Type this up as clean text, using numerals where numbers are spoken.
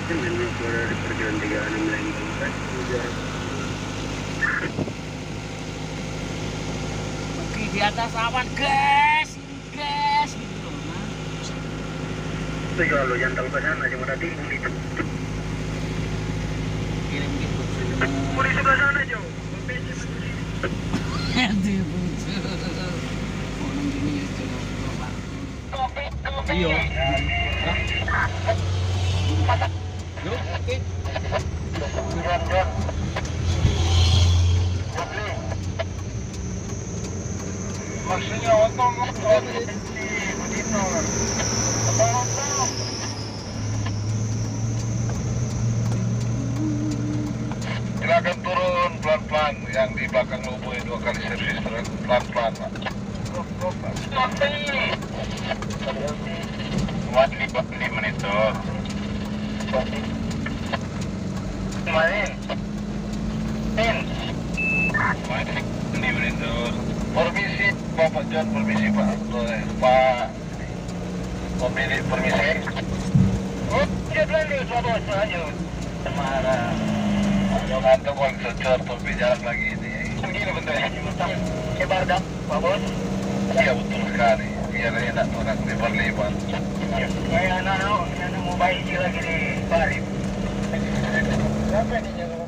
memang keluar dari perjalanan 36 Lembang kan. Oke, di atas awan, gas, gas gitu loh, Mas. Itu kalau jantan ke sana cuma ada timbul itu. Kirim gitu. Di sebelah sana, Jo. Nanti butuh. Orang gini ya coba. Iya. Yuk, oke. Maksudnya otong silakan turun pelan-pelan, yang di belakang Lubu 2 kali servis pelan-pelan, Pak. Buat 5 menit tuh. Main. Main 5 menit tuh. Permisi, Bapak John, permisi Pak. Pak pemilik permisi. Oh, dia berani suatu saja. Marah. Jangan tuh kalau secor tapi jalan lagi ini. Begini bentuknya. Lebar dah, Pak Bos. Iya betul sekali. Biar enak orang lebar-lebar. Kayak anak mau bayi lagi di Bali. Siapa nih yang